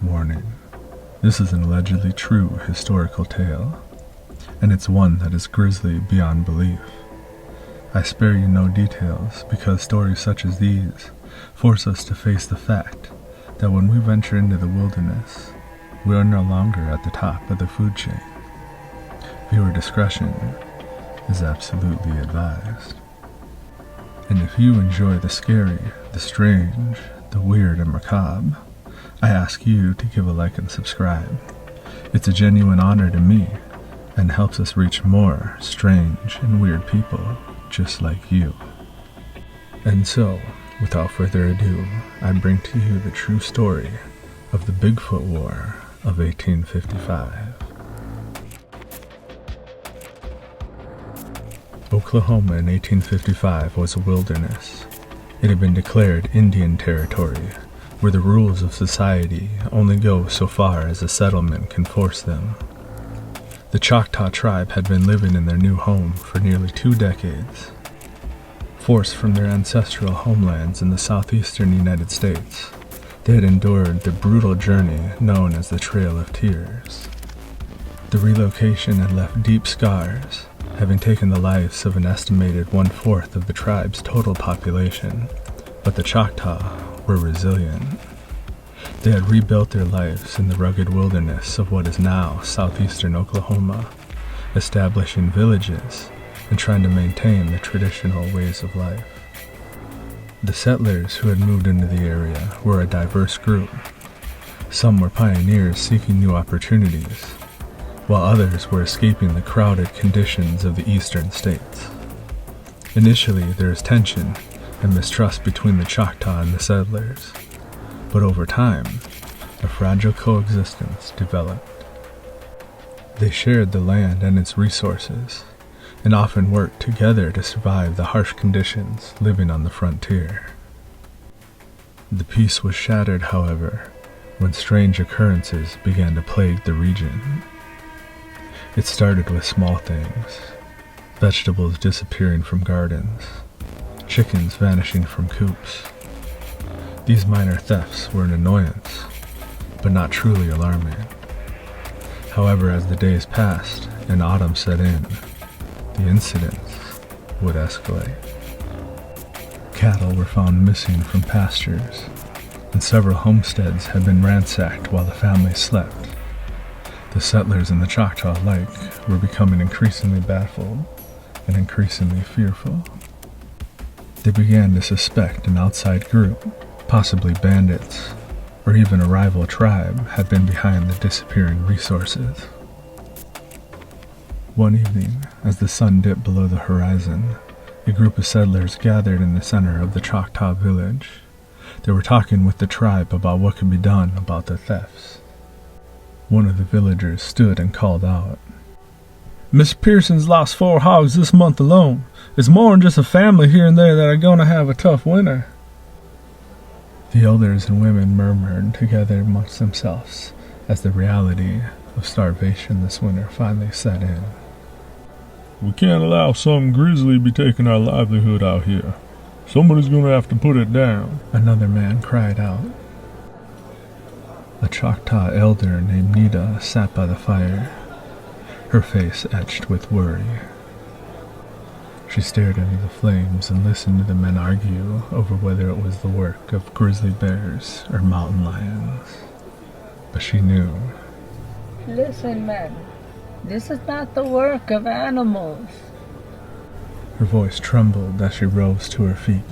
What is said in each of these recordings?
Warning. This is an allegedly true historical tale, and it's one that is grisly beyond belief. I spare you no details because stories such as these force us to face the fact that when we venture into the wilderness, we are no longer at the top of the food chain. Viewer discretion is absolutely advised. And if you enjoy the scary, the strange, the weird and macabre, I ask you to give a like and subscribe. It's a genuine honor to me and helps us reach more strange and weird people just like you. And so, without further ado, I bring to you the true story of the Bigfoot War of 1855. Oklahoma in 1855 was a wilderness. It had been declared Indian Territory, where the rules of society only go so far as a settlement can force them. The Choctaw tribe had been living in their new home for nearly 2 decades. Forced from their ancestral homelands in the southeastern United States, they had endured the brutal journey known as the Trail of Tears. The relocation had left deep scars, having taken the lives of an estimated 1/4 of the tribe's total population, but the Choctaw were resilient. They had rebuilt their lives in the rugged wilderness of what is now southeastern Oklahoma, establishing villages and trying to maintain the traditional ways of life. The settlers who had moved into the area were a diverse group. Some were pioneers seeking new opportunities, while others were escaping the crowded conditions of the eastern states. Initially, there was tension and mistrust between the Choctaw and the settlers, but over time, a fragile coexistence developed. They shared the land and its resources, and often worked together to survive the harsh conditions living on the frontier. The peace was shattered, however, when strange occurrences began to plague the region. It started with small things: vegetables disappearing from gardens, chickens vanishing from coops. These minor thefts were an annoyance, but not truly alarming. However, as the days passed and autumn set in, the incidents would escalate. Cattle were found missing from pastures, and several homesteads had been ransacked while the families slept. The settlers and the Choctaw alike were becoming increasingly baffled and increasingly fearful. They began to suspect an outside group, possibly bandits, or even a rival tribe, had been behind the disappearing resources. One evening, as the sun dipped below the horizon, a group of settlers gathered in the center of the Choctaw village. They were talking with the tribe about what could be done about the thefts. One of the villagers stood and called out, "Miss Pearson's lost 4 hogs this month alone. It's more than just a family here and there that are going to have a tough winter." The elders and women murmured together amongst themselves as the reality of starvation this winter finally set in. "We can't allow some grizzly be taking our livelihood out here. Somebody's going to have to put it down," another man cried out. A Choctaw elder named Nita sat by the fire, her face etched with worry. She stared into the flames and listened to the men argue over whether it was the work of grizzly bears or mountain lions. But she knew. "Listen, men, this is not the work of animals." Her voice trembled as she rose to her feet.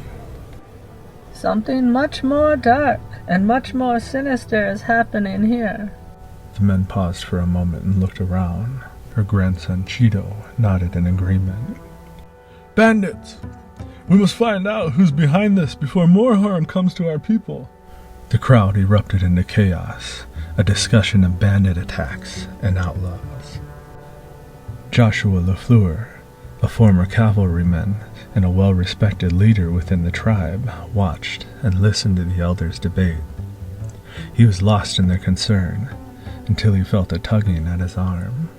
"Something much more dark and much more sinister is happening here." The men paused for a moment and looked around. Her grandson Cheeto nodded in agreement. "Bandits! We must find out who's behind this before more harm comes to our people." The crowd erupted into chaos, a discussion of bandit attacks and outlaws. Joshua LaFleur, a former cavalryman and a well-respected leader within the tribe, watched and listened to the elders' debate. He was lost in their concern until he felt a tugging at his arm.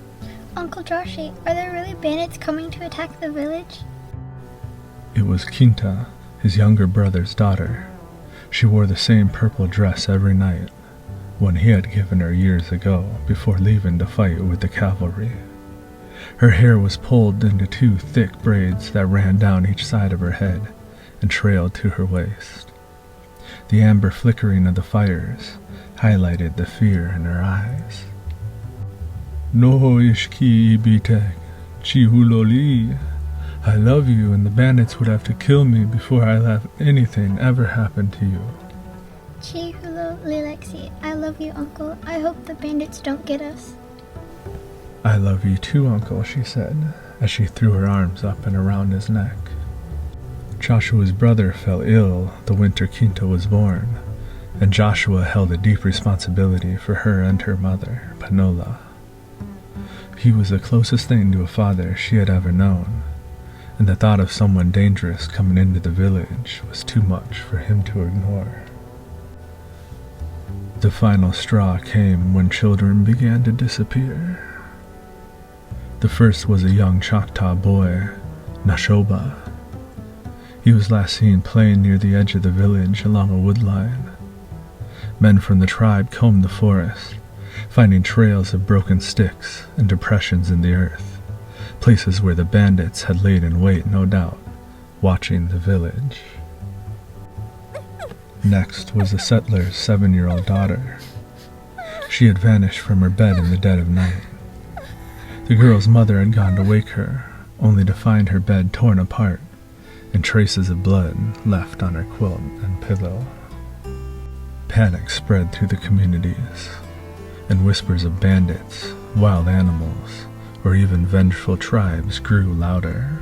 "Uncle Joshy, are there really bandits coming to attack the village?" It was Quinta, his younger brother's daughter. She wore the same purple dress every night, one he had given her years ago before leaving to fight with the cavalry. Her hair was pulled into 2 thick braids that ran down each side of her head and trailed to her waist. The amber flickering of the fires highlighted the fear in her eyes. "Noho ishki ibitek, chihuloli." I love you, and the bandits would have to kill me before I let anything ever happen to you. Chihulo Lilexi, I love you, Uncle. I hope the bandits don't get us. I love you too, Uncle, she said, as she threw her arms up and around his neck. Joshua's brother fell ill the winter Quinto was born, and Joshua held a deep responsibility for her and her mother, Panola. He was the closest thing to a father she had ever known, and the thought of someone dangerous coming into the village was too much for him to ignore. The final straw came when children began to disappear. The first was a young Choctaw boy, Nashoba. He was last seen playing near the edge of the village along a wood line. Men from the tribe combed the forest, finding trails of broken sticks and depressions in the earth, places where the bandits had laid in wait, no doubt, watching the village. Next was the settler's 7-year-old daughter. She had vanished from her bed in the dead of night. The girl's mother had gone to wake her, only to find her bed torn apart and traces of blood left on her quilt and pillow. Panic spread through the communities, and whispers of bandits, wild animals, or even vengeful tribes grew louder.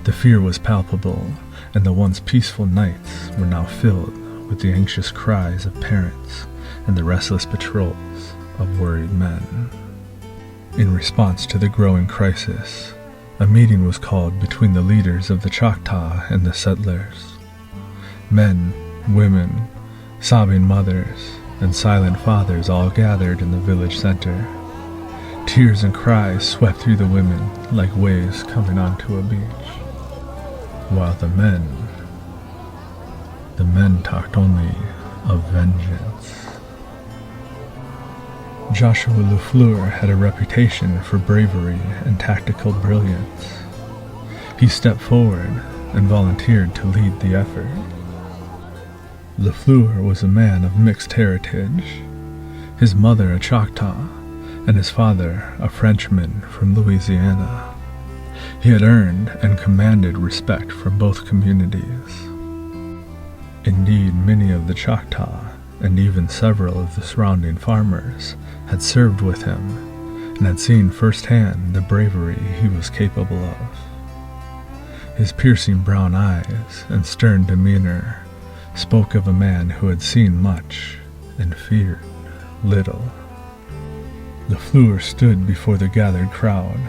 The fear was palpable, and the once peaceful nights were now filled with the anxious cries of parents and the restless patrols of worried men. In response to the growing crisis, a meeting was called between the leaders of the Choctaw and the settlers. Men, women, sobbing mothers, and silent fathers all gathered in the village center. Tears and cries swept through the women like waves coming onto a beach, while the men talked only of vengeance. Joshua Lafleur had a reputation for bravery and tactical brilliance. He stepped forward and volunteered to lead the effort. Lafleur was a man of mixed heritage, his mother a Choctaw, and his father a Frenchman from Louisiana. He had earned and commanded respect from both communities. Indeed, many of the Choctaw, and even several of the surrounding farmers, had served with him, and had seen firsthand the bravery he was capable of. His piercing brown eyes and stern demeanor spoke of a man who had seen much and feared little. Lafleur stood before the gathered crowd.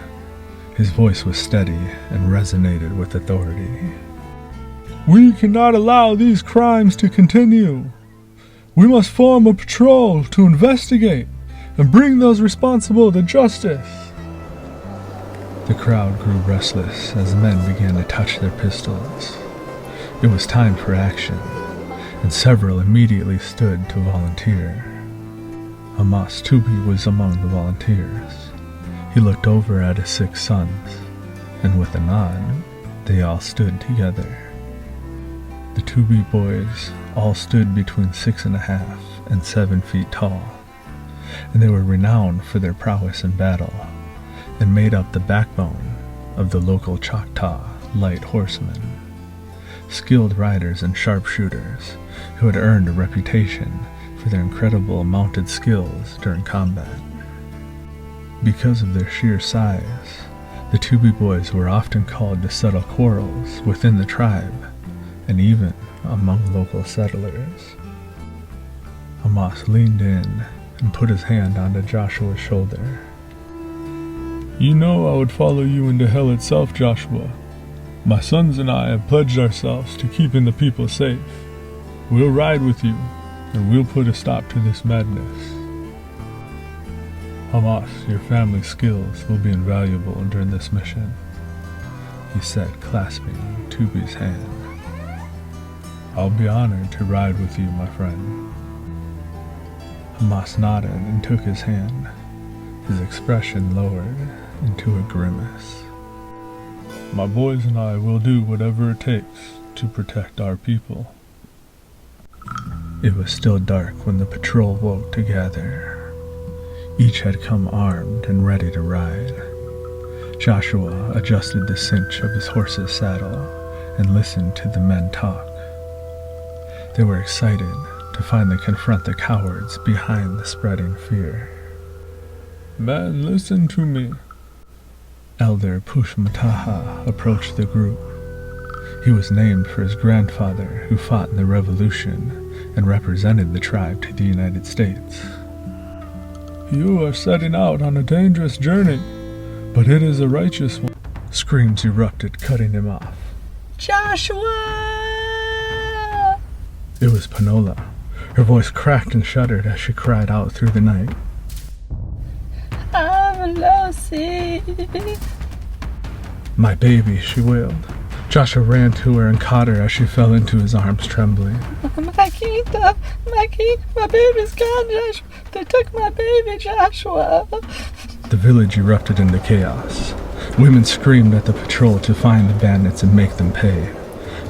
His voice was steady and resonated with authority. "We cannot allow these crimes to continue. We must form a patrol to investigate and bring those responsible to justice." The crowd grew restless as men began to touch their pistols. It was time for action, and several immediately stood to volunteer. Amos Tubi was among the volunteers. He looked over at his 6 sons, and with a nod, they all stood together. The Tubi boys all stood between 6.5 and 7 feet tall, and they were renowned for their prowess in battle, and made up the backbone of the local Choctaw light horsemen, skilled riders and sharpshooters who had earned a reputation for their incredible mounted skills during combat. Because of their sheer size, the Tubi boys were often called to settle quarrels within the tribe, and even among local settlers. Amos leaned in and put his hand onto Joshua's shoulder. "You know I would follow you into hell itself, Joshua. My sons and I have pledged ourselves to keeping the people safe. We'll ride with you, and we'll put a stop to this madness. Amos, your family's skills will be invaluable during this mission," he said, clasping Tubi's hand. "I'll be honored to ride with you, my friend." Hamas nodded and took his hand. His expression lowered into a grimace. My boys and I will do whatever it takes to protect our people. It was still dark when the patrol woke to gather. Each had come armed and ready to ride. Joshua adjusted the cinch of his horse's saddle and listened to the men talk. They were excited to finally confront the cowards behind the spreading fear. Men, listen to me. Elder Pushmataha approached the group. He was named for his grandfather who fought in the revolution and represented the tribe to the United States. You are setting out on a dangerous journey, but it is a righteous one. Screams erupted, cutting him off. Joshua! It was Panola. Her voice cracked and shuddered as she cried out through the night. I'm Lucy. My baby, she wailed. Joshua ran to her and caught her as she fell into his arms, trembling. My baby's gone, Joshua. They took my baby, Joshua. The village erupted into chaos. Women screamed at the patrol to find the bandits and make them pay.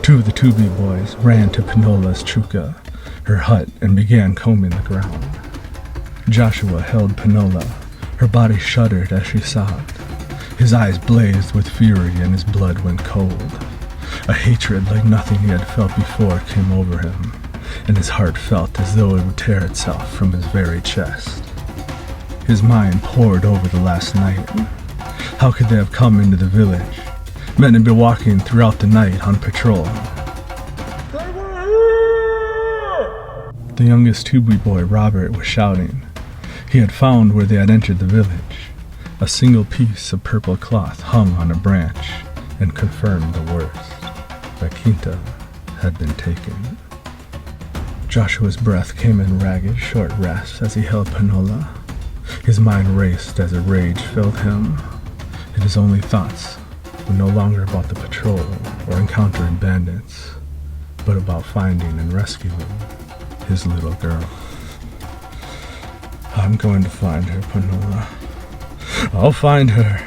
Two of the Tubi boys ran to Panola's chuka, her hut, and began combing the ground. Joshua held Panola. Her body shuddered as she sobbed. His eyes blazed with fury and his blood went cold. A hatred like nothing he had felt before came over him, and his heart felt as though it would tear itself from his very chest. His mind pored over the last night. How could they have come into the village? Men had been walking throughout the night on patrol. The youngest Tubi boy, Robert, was shouting. He had found where they had entered the village. A single piece of purple cloth hung on a branch and confirmed the worst. The quinta had been taken. Joshua's breath came in ragged, short rasps as he held Panola. His mind raced as a rage filled him, and his only thoughts were no longer about the patrol or encountering bandits, but about finding and rescuing his little girl. I'm going to find her, Panola. I'll find her,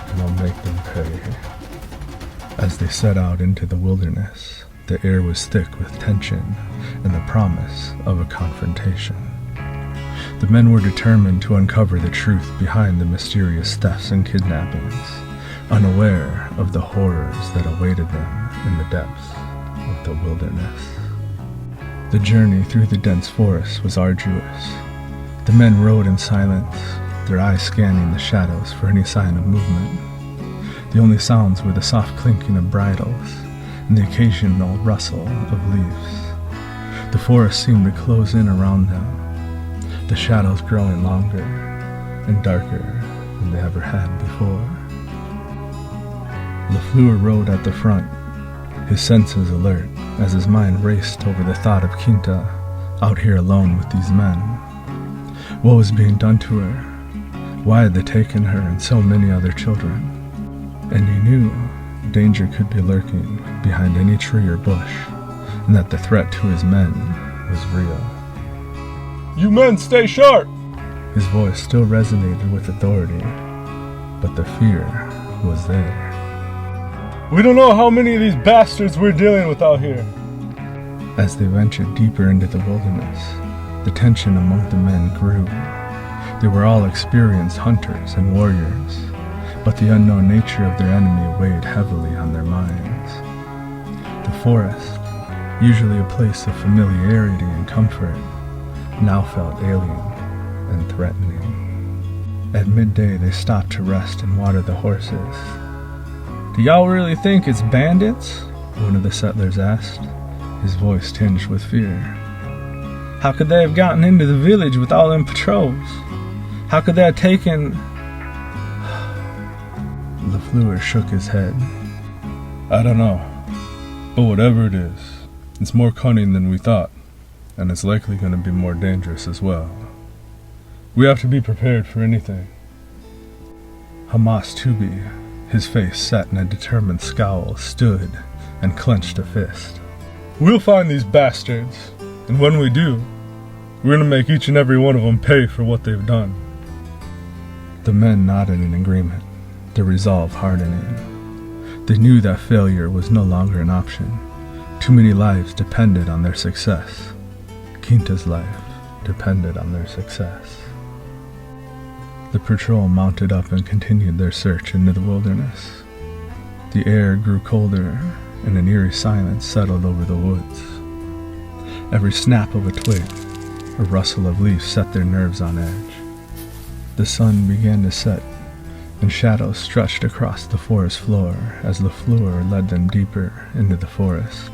and I'll make them pay. As they set out into the wilderness, the air was thick with tension and the promise of a confrontation. The men were determined to uncover the truth behind the mysterious thefts and kidnappings, unaware of the horrors that awaited them in the depths of the wilderness. The journey through the dense forest was arduous. The men rode in silence, their eyes scanning the shadows for any sign of movement. The only sounds were the soft clinking of bridles and the occasional rustle of leaves. The forest seemed to close in around them, the shadows growing longer and darker than they ever had before. LaFleur rode at the front, his senses alert as his mind raced over the thought of Quinta out here alone with these men. What was being done to her? Why had they taken her and so many other children? And he knew danger could be lurking behind any tree or bush, and that the threat to his men was real. You men stay sharp! His voice still resonated with authority, but the fear was there. We don't know how many of these bastards we're dealing with out here. As they ventured deeper into the wilderness, the tension among the men grew. They were all experienced hunters and warriors, but the unknown nature of their enemy weighed heavily on their minds. The forest, usually a place of familiarity and comfort, now felt alien and threatening. At midday, they stopped to rest and water the horses. Do y'all really think it's bandits? One of the settlers asked, his voice tinged with fear. How could they have gotten into the village with all them patrols? How could they have taken... LaFleur shook his head. I don't know, but whatever it is, it's more cunning than we thought, and it's likely going to be more dangerous as well. We have to be prepared for anything. Hamas Tubi, his face set in a determined scowl, stood and clenched a fist. We'll find these bastards, and when we do, We're gonna make each and every one of them pay for what they've done. The men nodded in agreement, their resolve hardening. They knew that failure was no longer an option. Too many lives depended on their success. Quinta's life depended on their success. The patrol mounted up and continued their search into the wilderness. The air grew colder, and an eerie silence settled over the woods. Every snap of a twig, a rustle of leaves set their nerves on edge. The sun began to set, and shadows stretched across the forest floor as LaFleur led them deeper into the forest,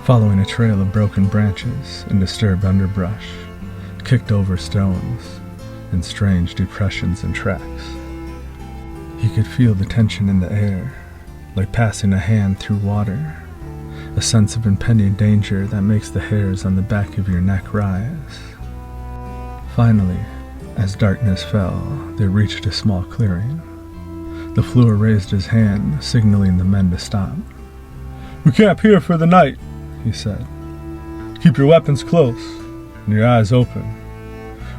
following a trail of broken branches and disturbed underbrush, kicked over stones, and strange depressions and tracks. He could feel the tension in the air, like passing a hand through water, a sense of impending danger that makes the hairs on the back of your neck rise. Finally, as darkness fell, they reached a small clearing. LaFleur raised his hand, signaling the men to stop. "We camp here for the night," he said. "Keep your weapons close and your eyes open.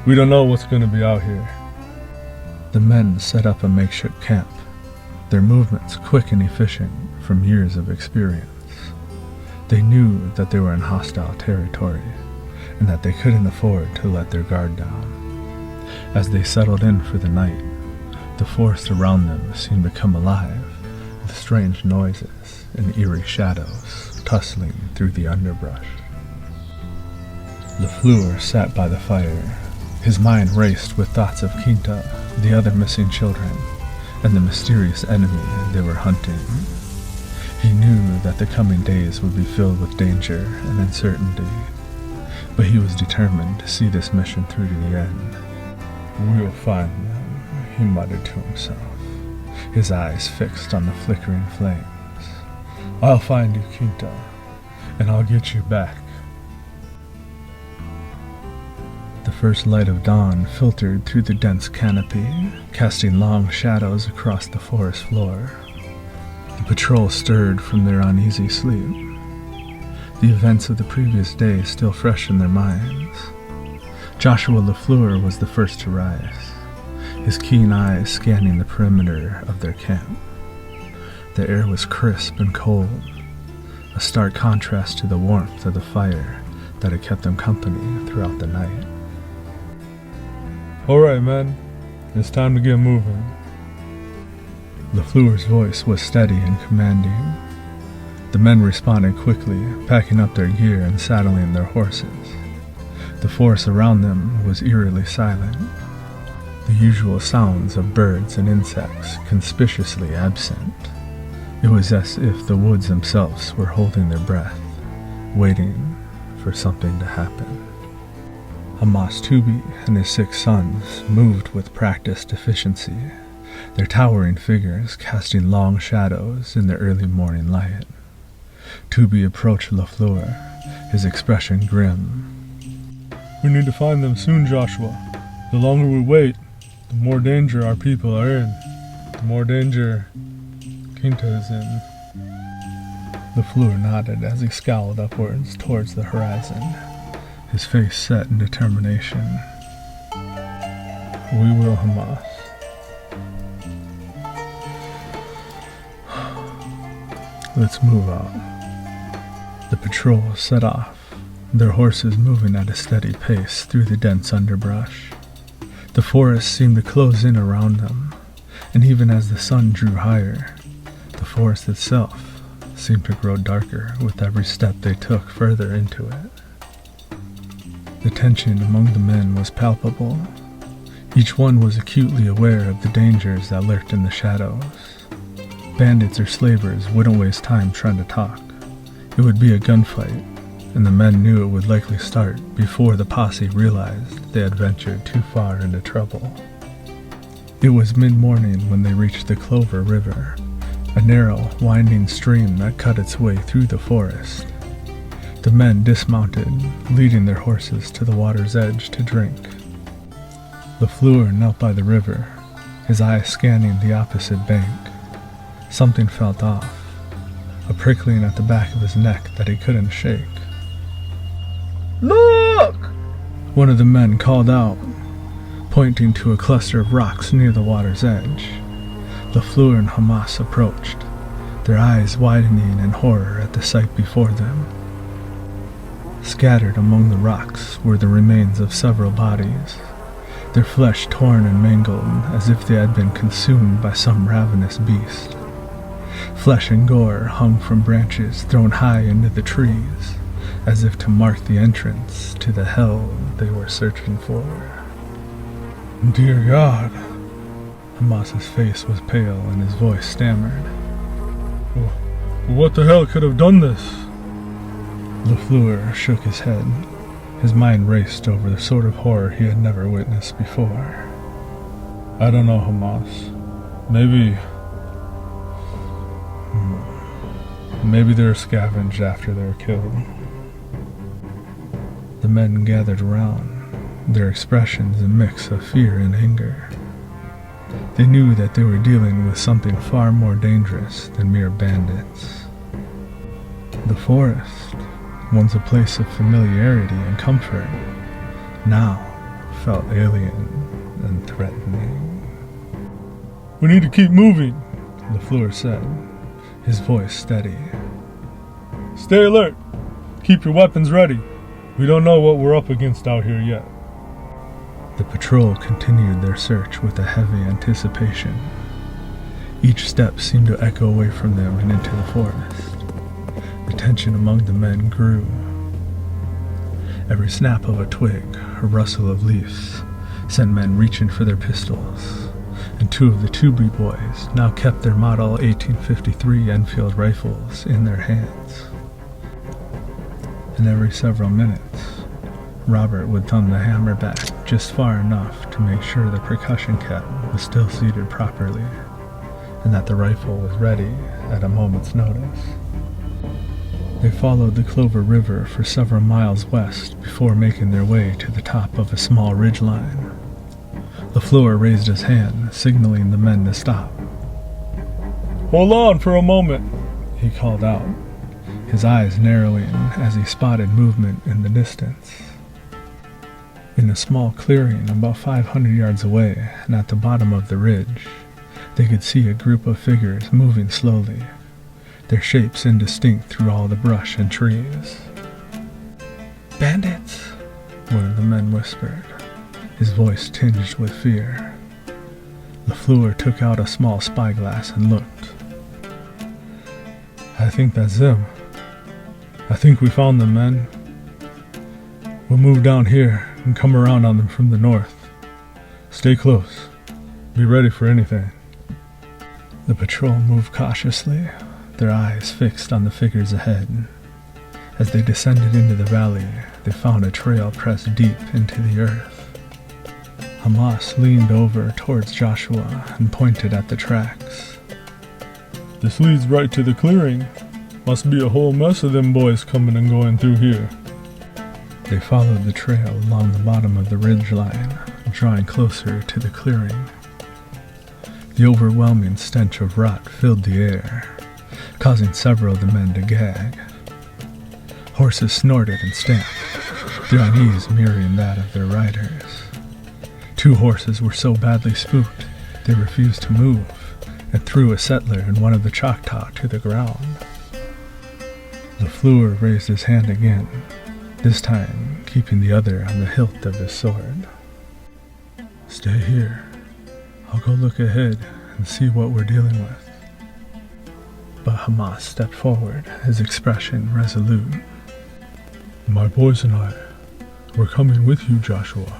We don't know what's going to be out here." The men set up a makeshift camp, their movements quick and efficient from years of experience. They knew that they were in hostile territory and that they couldn't afford to let their guard down. As they settled in for the night, the forest around them seemed to come alive with strange noises and eerie shadows tussling through the underbrush. LaFleur sat by the fire. His mind raced with thoughts of Quinta, the other missing children, and the mysterious enemy they were hunting. He knew that the coming days would be filled with danger and uncertainty, but he was determined to see this mission through to the end. "We'll find them," he muttered to himself, his eyes fixed on the flickering flames. "I'll find you, Quinta, and I'll get you back." The first light of dawn filtered through the dense canopy, casting long shadows across the forest floor. The patrol stirred from their uneasy sleep, the events of the previous day still fresh in their minds. Joshua LaFleur was the first to rise, his keen eyes scanning the perimeter of their camp. The air was crisp and cold, a stark contrast to the warmth of the fire that had kept them company throughout the night. "All right, men, it's time to get moving." LaFleur's voice was steady and commanding. The men responded quickly, packing up their gear and saddling their horses. The forest around them was eerily silent, the usual sounds of birds and insects conspicuously absent. It was as if the woods themselves were holding their breath, waiting for something to happen. Amos Tubi and his 6 sons moved with practiced efficiency, their towering figures casting long shadows in the early morning light. Tubi approached LaFleur, his expression grim. "We need to find them soon, Joshua. The longer we wait, the more danger our people are in. The more danger Quinta is in." LaFleur nodded as he scowled upwards towards the horizon, his face set in determination. "We will, Hamas." "Let's move out." The patrol set off, their horses moving at a steady pace through the dense underbrush. The forest seemed to close in around them, and even as the sun drew higher, the forest itself seemed to grow darker with every step they took further into it. The tension among the men was palpable. Each one was acutely aware of the dangers that lurked in the shadows. Bandits or slavers wouldn't waste time trying to talk. It would be a gunfight, and the men knew it would likely start before the posse realized they had ventured too far into trouble. It was mid-morning when they reached the Clover River, a narrow, winding stream that cut its way through the forest. The men dismounted, leading their horses to the water's edge to drink. LaFleur knelt by the river, his eyes scanning the opposite bank. Something felt off, a prickling at the back of his neck that he couldn't shake. "Look!" One of the men called out, pointing to a cluster of rocks near the water's edge. LaFleur and Hamas approached, their eyes widening in horror at the sight before them. Scattered among the rocks were the remains of several bodies, their flesh torn and mangled as if they had been consumed by some ravenous beast. Flesh and gore hung from branches thrown high into the trees, as if to mark the entrance to the hell they were searching for. "Dear God!" Hamas's face was pale and his voice stammered. "What the hell could have done this?" LaFleur shook his head. His mind raced over the sort of horror he had never witnessed before. "I don't know, Hamas. Maybe they were scavenged after they were killed." The men gathered around, their expressions a mix of fear and anger. They knew that they were dealing with something far more dangerous than mere bandits. The forest, once a place of familiarity and comfort, now felt alien and threatening. "We need to keep moving," LaFleur said, his voice steady. "Stay alert. Keep your weapons ready. We don't know what we're up against out here yet." The patrol continued their search with a heavy anticipation. Each step seemed to echo away from them and into the forest. The tension among the men grew. Every snap of a twig, a rustle of leaves, sent men reaching for their pistols, and two of the Tubi boys now kept their model 1853 Enfield rifles in their hands. And every several minutes, Robert would thumb the hammer back just far enough to make sure the percussion cap was still seated properly, and that the rifle was ready at a moment's notice. They followed the Clover River for several miles west before making their way to the top of a small ridgeline. LaFleur raised his hand, signaling the men to stop. "Hold on for a moment," he called out, his eyes narrowing as he spotted movement in the distance. In a small clearing about 500 yards away and at the bottom of the ridge, they could see a group of figures moving slowly, their shapes indistinct through all the brush and trees. "Bandits," one of the men whispered, his voice tinged with fear. LaFleur took out a small spyglass and looked. "I think that's them. I think we found them, men. We'll move down here and come around on them from the north. Stay close. Be ready for anything." The patrol moved cautiously, their eyes fixed on the figures ahead. As they descended into the valley, they found a trail pressed deep into the earth. Hamas leaned over towards Joshua and pointed at the tracks. "This leads right to the clearing. Must be a whole mess of them boys coming and going through here." They followed the trail along the bottom of the ridgeline, drawing closer to the clearing. The overwhelming stench of rot filled the air, causing several of the men to gag. Horses snorted and stamped, their unease mirroring that of their riders. 2 horses were so badly spooked they refused to move and threw a settler and one of the Choctaw to the ground. LaFleur raised his hand again, this time keeping the other on the hilt of his sword. "Stay here. I'll go look ahead and see what we're dealing with." But Hamas stepped forward, his expression resolute. "My boys and we're coming with you, Joshua."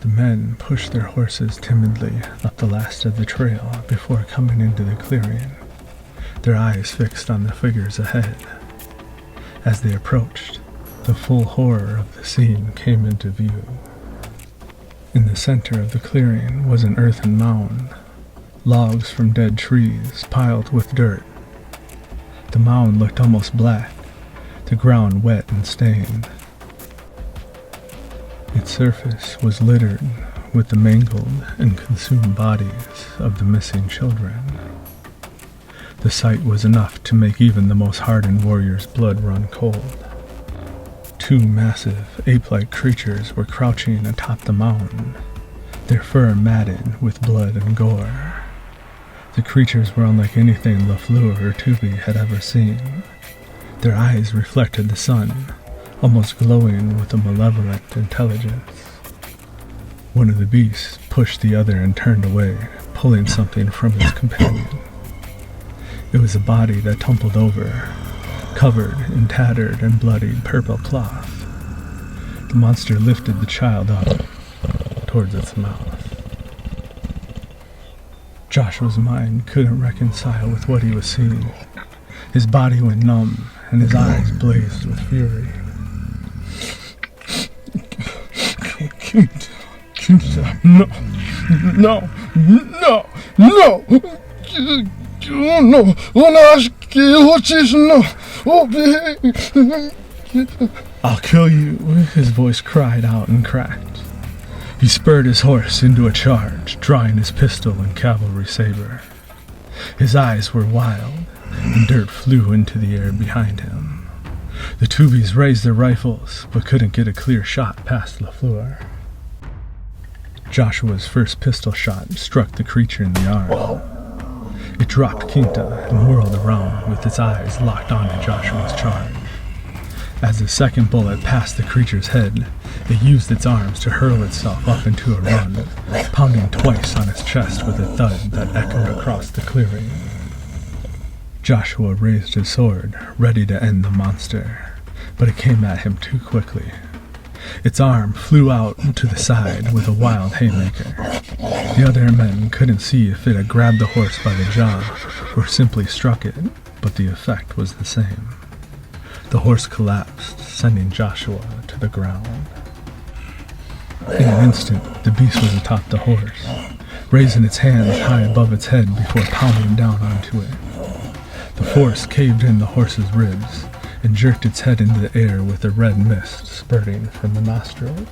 The men pushed their horses timidly up the last of the trail before coming into the clearing, their eyes fixed on the figures ahead. As they approached, the full horror of the scene came into view. In the center of the clearing was an earthen mound, logs from dead trees piled with dirt. The mound looked almost black, the ground wet and stained. Its surface was littered with the mangled and consumed bodies of the missing children. The sight was enough to make even the most hardened warrior's blood run cold. Two massive, ape-like creatures were crouching atop the mound, their fur matted with blood and gore. The creatures were unlike anything LaFleur or Tubby had ever seen. Their eyes reflected the sun, almost glowing with a malevolent intelligence. One of the beasts pushed the other and turned away, pulling something from his companion. It was a body that tumbled over, covered in tattered and bloodied purple cloth. The monster lifted the child up towards its mouth. Joshua's mind couldn't reconcile with what he was seeing. His body went numb, and his eyes blazed with fury. No! No! No! No! I'll kill you, his voice cried out and cracked. He spurred his horse into a charge, drawing his pistol and cavalry saber. His eyes were wild, and dirt flew into the air behind him. The Tubies raised their rifles, but couldn't get a clear shot past LaFleur. Joshua's first pistol shot struck the creature in the arm. It dropped Quinta and whirled around with its eyes locked onto Joshua's charge. As the second bullet passed the creature's head, it used its arms to hurl itself up into a run, pounding twice on its chest with a thud that echoed across the clearing. Joshua raised his sword, ready to end the monster, but it came at him too quickly. Its arm flew out to the side with a wild haymaker. The other men couldn't see if it had grabbed the horse by the jaw or simply struck it, but the effect was the same. The horse collapsed, sending Joshua to the ground. In an instant, the beast was atop the horse, raising its hands high above its head before pounding down onto it. The force caved in the horse's ribs and jerked its head into the air with a red mist spurting from the nostrils.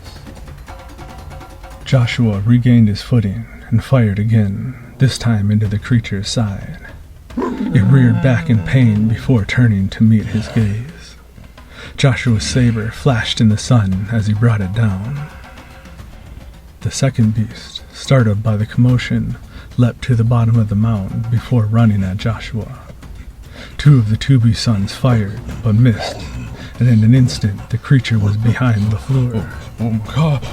Joshua regained his footing and fired again, this time into the creature's side. It reared back in pain before turning to meet his gaze. Joshua's saber flashed in the sun as he brought it down. The second beast, startled by the commotion, leapt to the bottom of the mound before running at Joshua. Two of the Tubby sons fired, but missed, and in an instant the creature was behind LaFleur.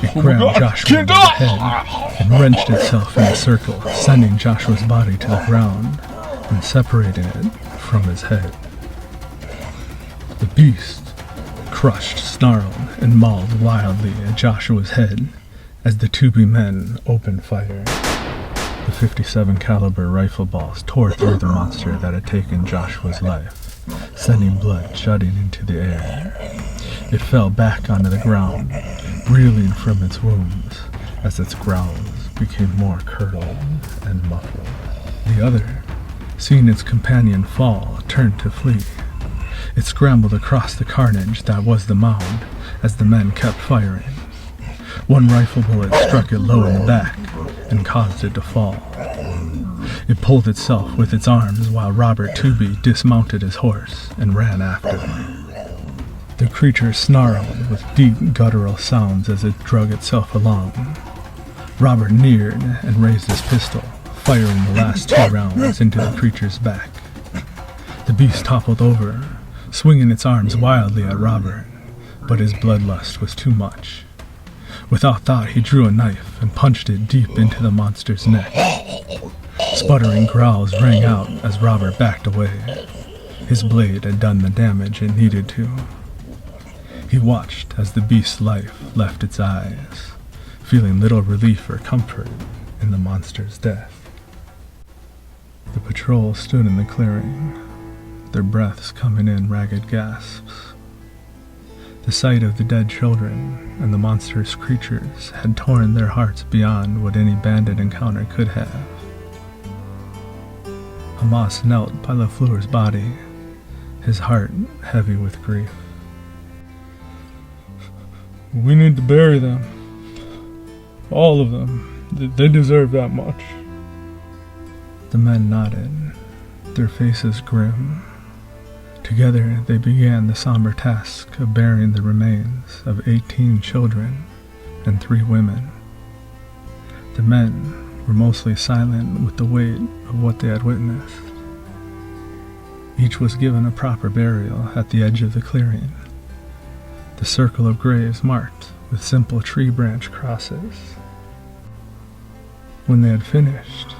It grabbed Joshua by the head and wrenched itself in a circle, sending Joshua's body to the ground and separating it from his head. The beast crushed, snarled, and mauled wildly at Joshua's head as the Tubby men opened fire. The .57 caliber rifle balls tore through the monster that had taken Joshua's life, sending blood jutting into the air. It fell back onto the ground, reeling from its wounds as its growls became more curdled and muffled. The other, seeing its companion fall, turned to flee. It scrambled across the carnage that was the mound as the men kept firing. One rifle bullet struck it low in the back and caused it to fall. It pulled itself with its arms while Robert Tubby dismounted his horse and ran after it. The creature snarled with deep guttural sounds as it drug itself along. Robert neared and raised his pistol, firing the last 2 rounds into the creature's back. The beast toppled over, swinging its arms wildly at Robert, but his bloodlust was too much. Without thought, he drew a knife and punched it deep into the monster's neck. Sputtering growls rang out as Robert backed away. His blade had done the damage it needed to. He watched as the beast's life left its eyes, feeling little relief or comfort in the monster's death. The patrol stood in the clearing, their breaths coming in ragged gasps. The sight of the dead children and the monstrous creatures had torn their hearts beyond what any bandit encounter could have. Hamas knelt by LaFleur's body, his heart heavy with grief. We need to bury them. All of them. They deserve that much. The men nodded, their faces grim. Together they began the somber task of burying the remains of 18 children and 3 women. The men were mostly silent with the weight of what they had witnessed. Each was given a proper burial at the edge of the clearing, the circle of graves marked with simple tree branch crosses. When they had finished,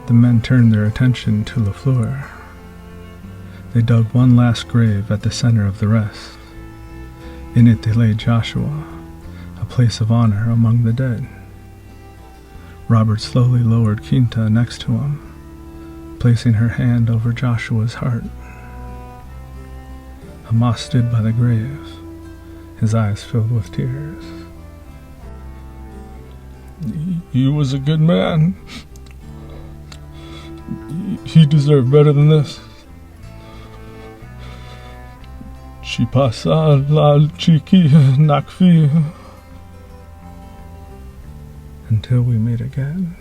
the men turned their attention to Lafleur. They dug one last grave at the center of the rest. In it they laid Joshua, a place of honor among the dead. Robert slowly lowered Quinta next to him, placing her hand over Joshua's heart. Hamas stood by the grave, his eyes filled with tears. "He was a good man. He deserved better than this. She pasa la chiki nakfi." Until we meet again.